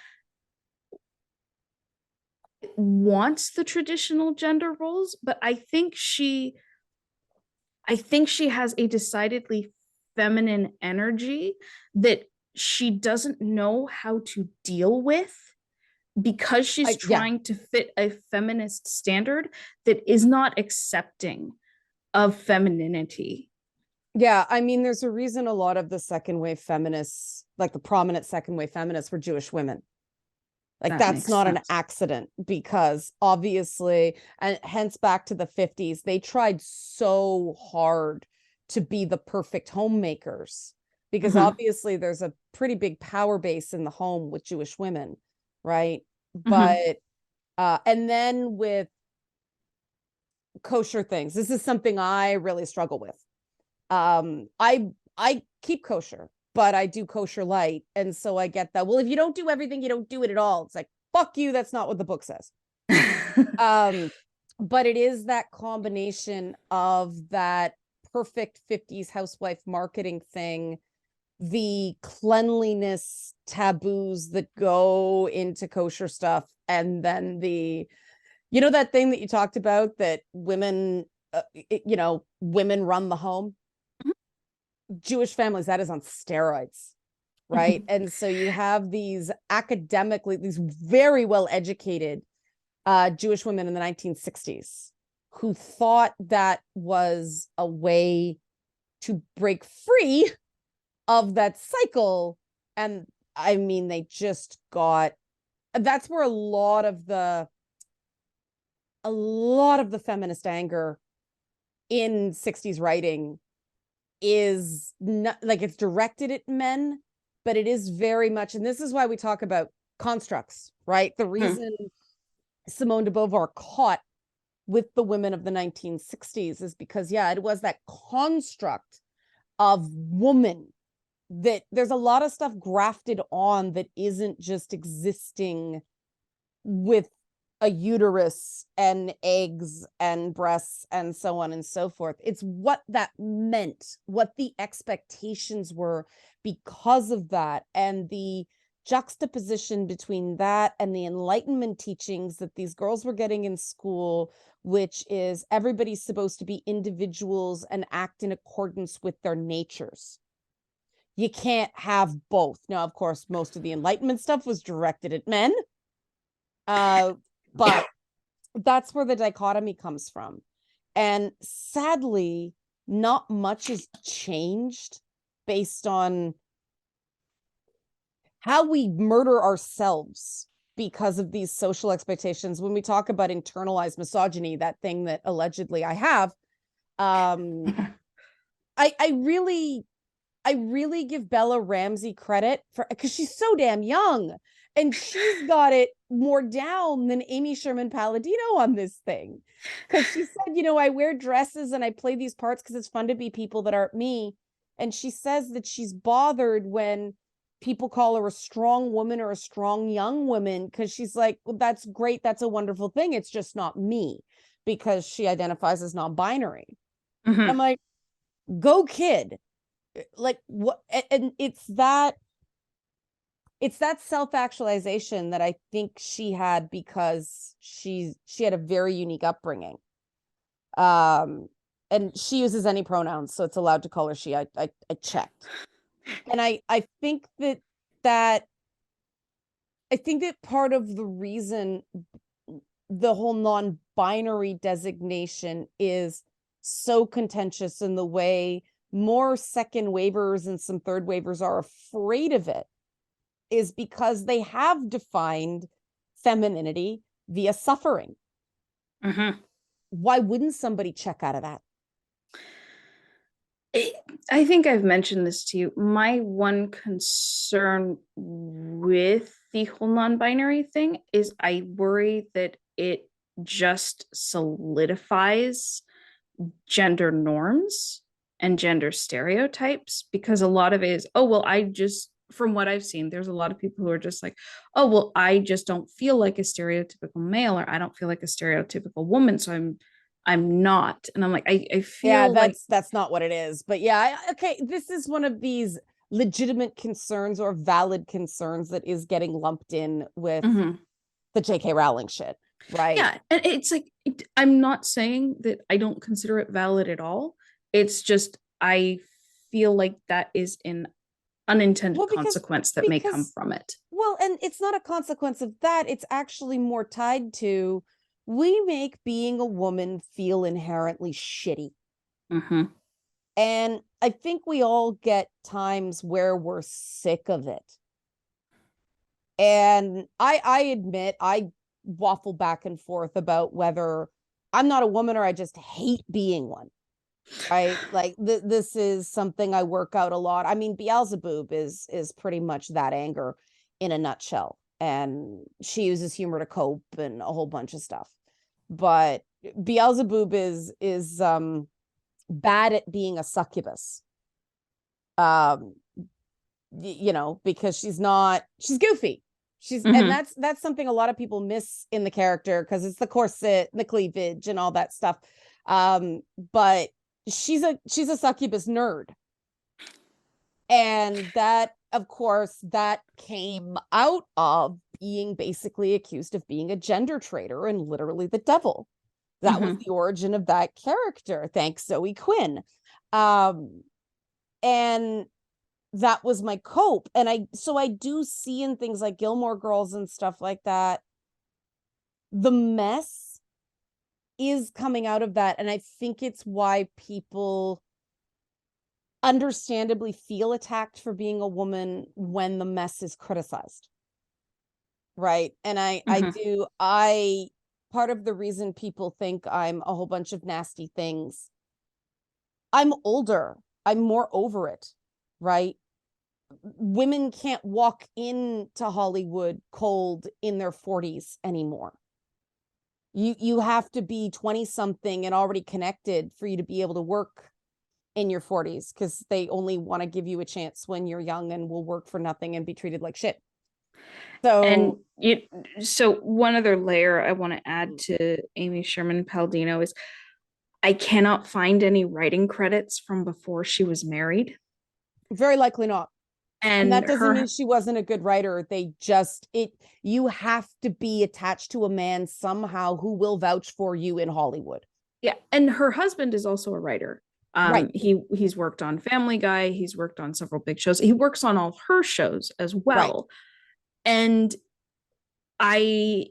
wants the traditional gender roles, but I think she has a decidedly feminine energy that she doesn't know how to deal with, because she's trying to fit a feminist standard that is not accepting of femininity. I mean, there's a reason a lot of the second wave feminists, like the prominent second wave feminists, were Jewish women. Like that's not an accident, because obviously, and hence back to the 50s, they tried so hard to be the perfect homemakers, because obviously there's a pretty big power base in the home with Jewish women, right? But and then with kosher things, this is something I really struggle with. I keep kosher, but I do kosher light, and so I get that, well, if you don't do everything, you don't do it at all. It's like, fuck you, that's not what the book says. but it is that combination of that perfect 50s housewife marketing thing, the cleanliness taboos that go into kosher stuff, and then that thing that you talked about, that women women run the home. Jewish families, that is on steroids, right? And so you have these very well educated Jewish women in the 1960s who thought that was a way to break free of that cycle. And I mean, that's where a lot of the feminist anger in 60s writing is not, like, it's directed at men, but it is very much, and this is why we talk about constructs, right? The reason Simone de Beauvoir caught with the women of the 1960s is because, it was that construct of woman that there's a lot of stuff grafted on that isn't just existing with a uterus and eggs and breasts and so on and so forth. It's what that meant, what the expectations were because of that, and the juxtaposition between that and the Enlightenment teachings that these girls were getting in school, which is everybody's supposed to be individuals and act in accordance with their natures. You can't have both. Now, of course, most of the Enlightenment stuff was directed at men. But that's where the dichotomy comes from. And sadly, not much has changed based on how we murder ourselves because of these social expectations. When we talk about internalized misogyny, that thing that allegedly I have, I really give Bella Ramsey credit because she's so damn young. And she's got it more down than Amy Sherman-Palladino on this thing. Because she said, I wear dresses and I play these parts because it's fun to be people that aren't me. And she says that she's bothered when people call her a strong woman or a strong young woman, because she's like, well, that's great. That's a wonderful thing. It's just not me, because she identifies as non-binary. I'm like, go kid. Like, what? And it's that self-actualization that I think she had because she had a very unique upbringing. And she uses any pronouns, so it's allowed to call her she. I checked. And I think that part of the reason the whole non-binary designation is so contentious in the way more second waivers and some third waivers are afraid of it is because they have defined femininity via suffering. Why wouldn't somebody check out of that? I think I've mentioned this to you. My one concern with the whole non-binary thing is I worry that it just solidifies gender norms and gender stereotypes, because a lot of it is, oh, well, from what I've seen, there's a lot of people who are just like, oh, well, I just don't feel like a stereotypical male, or I don't feel like a stereotypical woman, so I'm not. And I'm like, I feel that's not what it is. But okay, this is one of these legitimate concerns or valid concerns that is getting lumped in with the J.K. Rowling shit, right? Yeah, and it's like, I'm not saying that I don't consider it valid at all. It's just I feel like that is an unintended consequence that may come from it. Well, and it's not a consequence of that. It's actually more tied to, we make being a woman feel inherently shitty. And I think we all get times where we're sick of it. And I admit, I waffle back and forth about whether I'm not a woman or I just hate being one. Right? Like this is something I work out a lot. I mean, Beelzebub is pretty much that anger in a nutshell. And she uses humor to cope and a whole bunch of stuff. But Beelzebub is bad at being a succubus. Because she's goofy. And that's something a lot of people miss in the character, because it's the corset, the cleavage, and all that stuff. But she's a succubus nerd. And that, of course, that came out of being basically accused of being a gender traitor and literally the devil. That was the origin of that character. Thanks, Zoe Quinn. And that was my cope. And I do see in things like Gilmore Girls and stuff like that, the mess is coming out of that. And I think it's why people understandably feel attacked for being a woman when the mess is criticized. Right. And part of the reason people think I'm a whole bunch of nasty things, I'm older, I'm more over it. Right. Women can't walk into Hollywood cold in their 40s anymore. You have to be 20 something and already connected for you to be able to work in your 40s, because they only want to give you a chance when you're young and will work for nothing and be treated like shit. So one other layer I want to add to Amy Sherman-Palladino is I cannot find any writing credits from before she was married. Very likely not. And that doesn't mean she wasn't a good writer. You have to be attached to a man somehow who will vouch for you in Hollywood. Yeah. And her husband is also a writer. Right. He's worked on Family Guy. He's worked on several big shows. He works on all her shows as well. Right. And I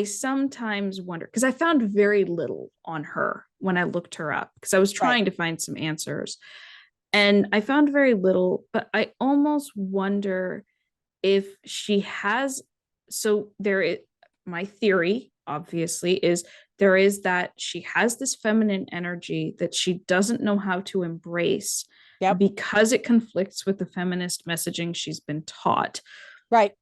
sometimes wonder, because I found very little on her when I looked her up, because I was trying to find some answers. And I found very little, but I almost wonder if she has, my theory, obviously, is there is that she has this feminine energy that she doesn't know how to embrace because it conflicts with the feminist messaging she's been taught. Right.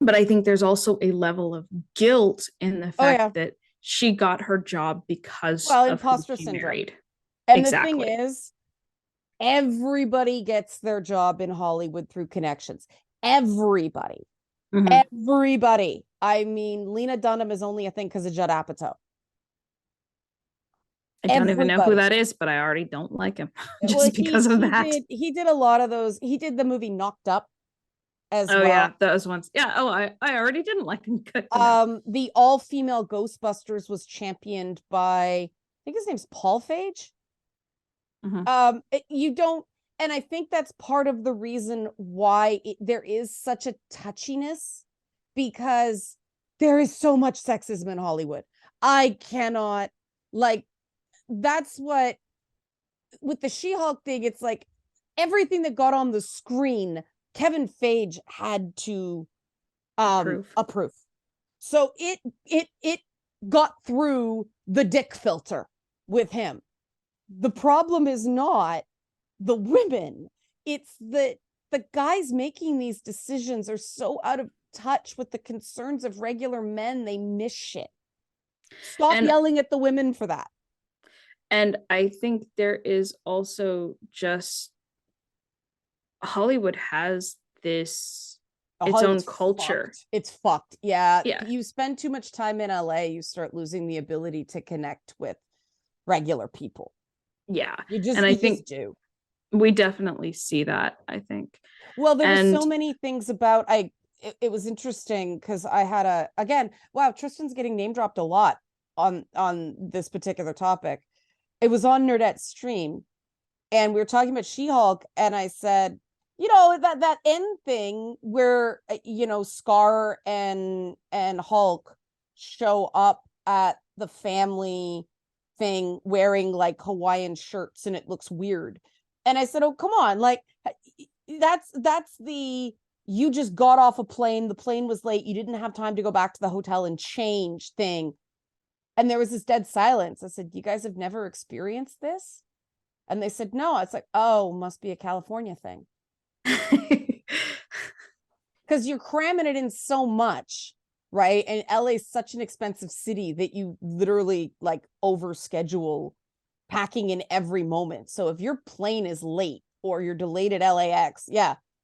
But I think there's also a level of guilt in the fact that she got her job because of imposter syndrome. Married. And the thing is, everybody gets their job in Hollywood through connections. Everybody. Everybody. I mean, Lena Dunham is only a thing because of Judd Apatow. I don't even know who that is, but I already don't like him because of that. He did a lot of those. He did the movie Knocked Up as well. Oh, yeah, those ones. Yeah. Oh, I already didn't like him. The all-female Ghostbusters was championed by, I think his name's Paul Feig. And I think that's part of the reason why there is such a touchiness, because there is so much sexism in Hollywood. I cannot, that's what, with the She-Hulk thing, it's like everything that got on the screen, Kevin Feige had to approve. So it got through the dick filter with him. The problem is not the women. It's the guys making these decisions are so out of touch with the concerns of regular men, they miss shit. Stop yelling at the women for that. And I think there is also just Hollywood has its own culture. It's fucked. Yeah. You spend too much time in LA, you start losing the ability to connect with regular people. Yeah. I think we definitely see that, I think. Well, there were so many things about, it was interesting because I had Tristan's getting name dropped a lot on this particular topic. It was on Nerdette's stream and we were talking about She-Hulk, and I said, that end thing where, Scar and Hulk show up at the family thing wearing like Hawaiian shirts and it looks weird. And I said, oh, come on. That's you just got off a plane. The plane was late. You didn't have time to go back to the hotel and change thing. And there was this dead silence. I said, you guys have never experienced this? And they said, no. It's like, oh, must be a California thing. Because you're cramming it in so much, right? And LA is such an expensive city that you literally overschedule packing in every moment. So if your plane is late or you're delayed at LAX,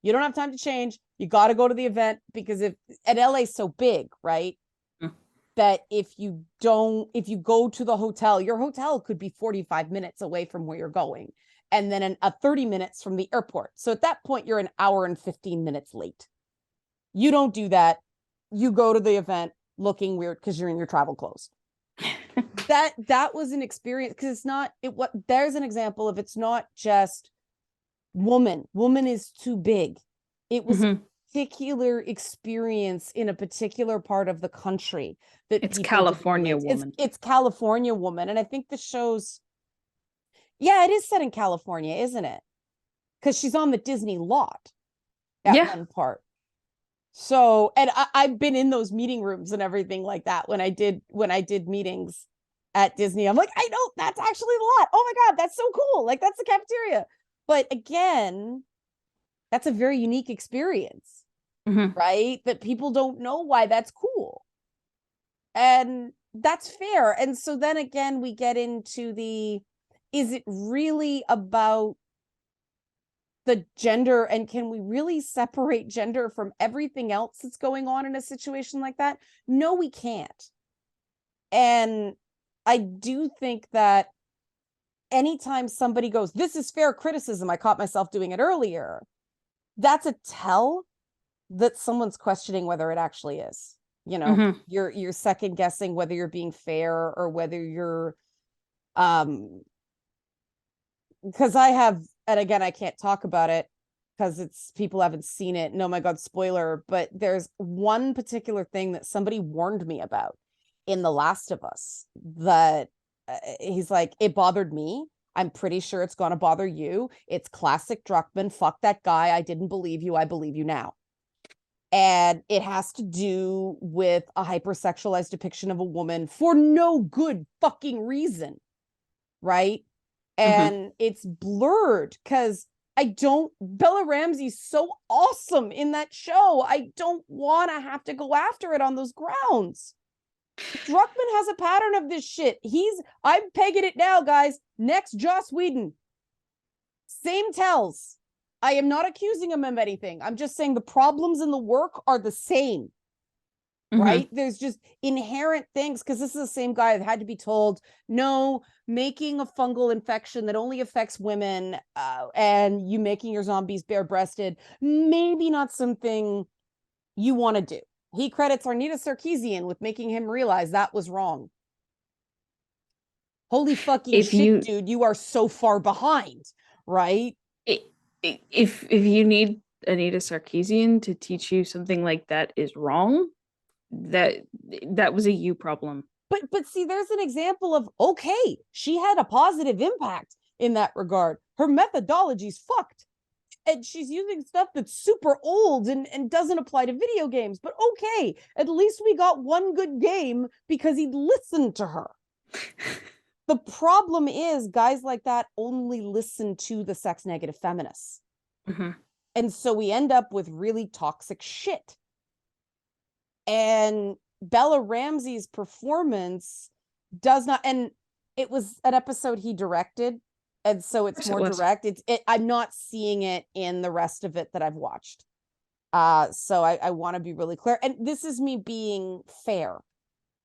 You don't have time to change. You got to go to the event because and LA's so big, right? That if you go to the hotel, your hotel could be 45 minutes away from where you're going. And then a 30 minutes from the airport. So at that point, you're an hour and 15 minutes late. You don't do that. You go to the event looking weird because you're in your travel clothes. that was an experience, because it's not there's an example of, it's not just woman is too big. It was a particular experience in a particular part of the country that it's California woman. It's California woman. And I think the show's, it is set in California, isn't it? Because she's on the Disney lot at one part. So, and I've been in those meeting rooms and everything like that when I did meetings at Disney. I'm like, I know that's actually the lot. Oh my God, that's so cool. Like, that's the cafeteria. But again, that's a very unique experience, right? That people don't know why that's cool. And that's fair. And so then again, we get into is it really about the gender, and can we really separate gender from everything else that's going on in a situation like that? No, we can't. And I do think that anytime somebody goes, this is fair criticism, I caught myself doing it earlier, that's a tell that someone's questioning whether it actually is. You're second guessing whether you're being fair or whether you're because I have, and again, I can't talk about it because people haven't seen it. No, my God, spoiler. But there's one particular thing that somebody warned me about in The Last of Us that he's like, it bothered me. I'm pretty sure it's going to bother you. It's classic Druckmann. Fuck that guy. I didn't believe you. I believe you now. And it has to do with a hypersexualized depiction of a woman for no good fucking reason. Right? And it's blurred because Bella Ramsey's so awesome in that show. I don't want to have to go after it on those grounds. Druckmann has a pattern of this shit. I'm pegging it now, guys. Next, Joss Whedon. Same tells. I am not accusing him of anything. I'm just saying the problems in the work are the same. Right? There's just inherent things, because this is the same guy that had to be told, no, making a fungal infection that only affects women and you making your zombies bare-breasted, maybe not something you want to do. He credits Arnita Sarkeesian with making him realize that was wrong. Holy fucking shit, dude, you are so far behind, right? If you need Anita Sarkeesian to teach you something like that is wrong, that was a you problem. But see, there's an example of, okay, she had a positive impact in that regard. Her methodology's fucked. And she's using stuff that's super old and doesn't apply to video games. But okay, at least we got one good game because he listened to her. The problem is guys like that only listen to the sex negative feminists. And so we end up with really toxic shit. And Bella Ramsey's performance does not, and it was an episode he directed, and so it's more direct. I'm not seeing it in the rest of it that I've watched. So I want to be really clear. And this is me being fair,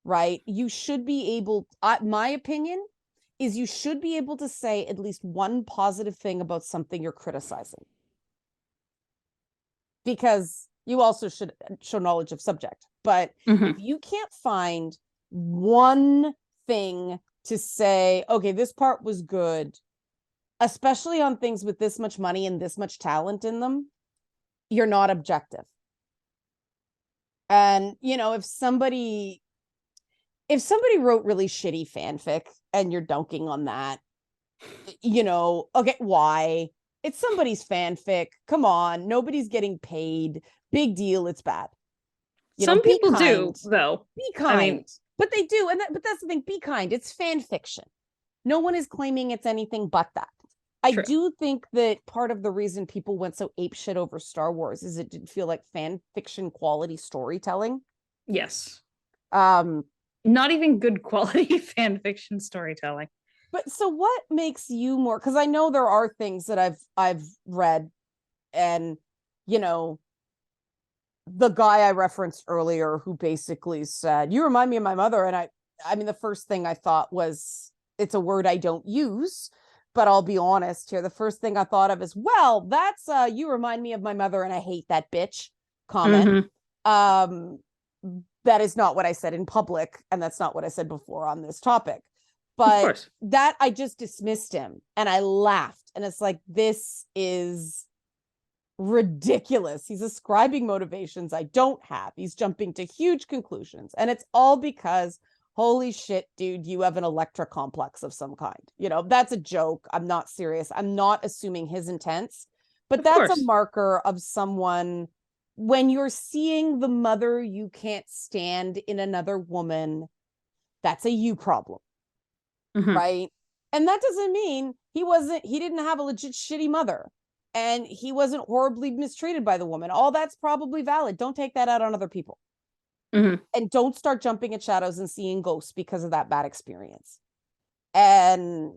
right? You should be able, my opinion is you should be able to say at least one positive thing about something you're criticizing. Because you also should show knowledge of subject. But if you can't find one thing to say, okay, this part was good, especially on things with this much money and this much talent in them, you're not objective. And, if somebody wrote really shitty fanfic and you're dunking on that, okay, why? It's somebody's fanfic. Come on. Nobody's getting paid. Big deal. It's bad. Some people do, though. Be kind. But they do. But that's the thing. Be kind. It's fan fiction. No one is claiming it's anything but that. True. I do think that part of the reason people went so apeshit over Star Wars is it did feel like fan fiction quality storytelling. Yes. Not even good quality fan fiction storytelling. But so what makes you more, because I know there are things that I've read and you know, the guy I referenced earlier who basically said, you remind me of my mother. And I mean, the first thing I thought was, it's a word I don't use, but I'll be honest here. The first thing I thought of is, well, that's you remind me of my mother and I hate that bitch comment. That is not what I said in public. And that's not what I said before on this topic. But that I just dismissed him and I laughed. And it's like, this is ridiculous. He's ascribing motivations I don't have. He's jumping to huge conclusions. And it's all because, holy shit, dude, you have an Electra complex of some kind. You know, that's a joke. I'm not serious. I'm not assuming his intents, but that's a marker of someone when you're seeing the mother you can't stand in another woman. That's a you problem. Right? And that doesn't mean he didn't have a legit shitty mother. And he wasn't horribly mistreated by the woman. All that's probably valid. Don't take that out on other people. And don't start jumping at shadows and seeing ghosts because of that bad experience. And,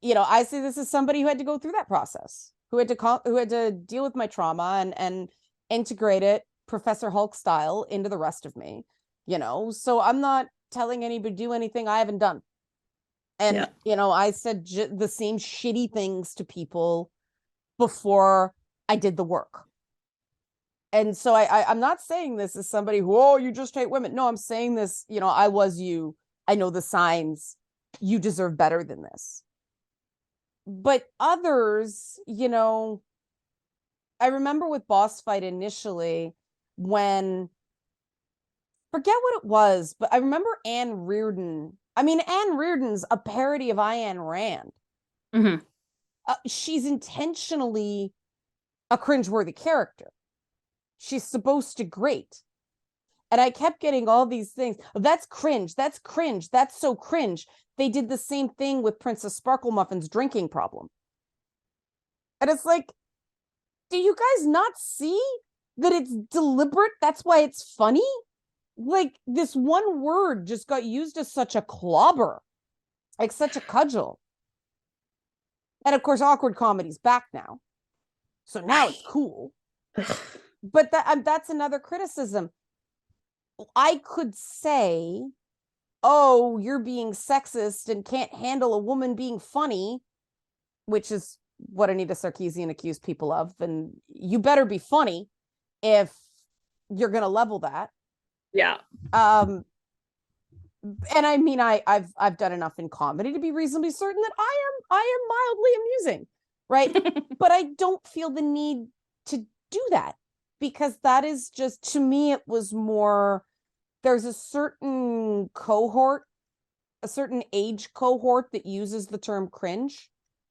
you know, I say this as somebody who had to go through that process, who had to deal with my trauma and integrate it Professor Hulk style into the rest of me, you know? So I'm not telling anybody to do anything I haven't done. And, you know, I said the same shitty things to people before I did the work. And so I'm not saying this as somebody who, oh, you just hate women. No, I'm saying this, you know, I was you. I know the signs. You deserve better than this. But others, you know, I remember with Boss Fight initially when, forget what it was, but I remember Anne Reardon. I mean, Anne Reardon's a parody of Ayn Rand. She's intentionally a cringeworthy character. She's supposed to grate. And I kept getting all these things. Oh, that's cringe. That's cringe. That's so cringe. They did the same thing with Princess Sparkle Muffin's drinking problem. And it's like, do you guys not see that it's deliberate? That's why it's funny. Like, this one word just got used as such a clobber, like such a cudgel. And of course, awkward comedy's back now. So now it's cool. But that's another criticism. I could say, oh, you're being sexist and can't handle a woman being funny, which is what Anita Sarkeesian accused people of. And you better be funny if you're going to level that. Yeah. And I mean, I've done enough in comedy to be reasonably certain that I am mildly amusing, right? But I don't feel the need to do that because that is just, to me, it was more, there's a certain cohort, a certain age cohort that uses the term cringe.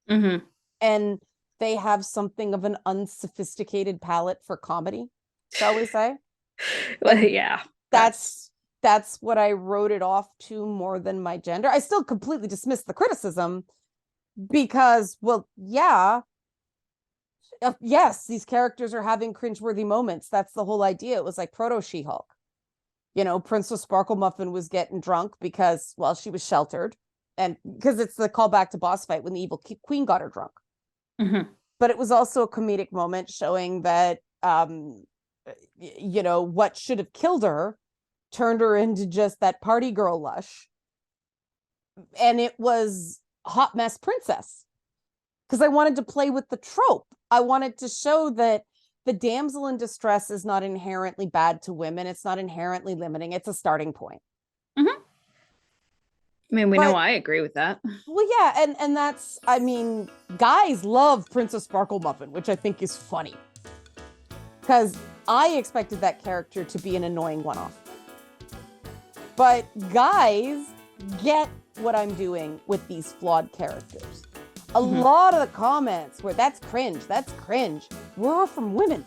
And they have something of an unsophisticated palate for comedy, shall we say? Well, yeah. That's what I wrote it off to more than my gender. I still completely dismissed the criticism because, well, yeah, yes, these characters are having cringeworthy moments. That's the whole idea. It was like proto She-Hulk. You know, Princess Sparkle Muffin was getting drunk because, well, she was sheltered. And because it's the callback to Boss Fight when the evil queen got her drunk. But it was also a comedic moment showing that, you know, what should have killed her turned her into just that party girl lush. And it was hot mess princess. Because I wanted to play with the trope. I wanted to show that the damsel in distress is not inherently bad to women. It's not inherently limiting. It's a starting point. I mean, we know I agree with that. Well, yeah, and that's, I mean, guys love Princess Sparkle Muffin, which I think is funny. Because I expected that character to be an annoying one-off. But guys get what I'm doing with these flawed characters. A lot of the comments where that's cringe, were from women.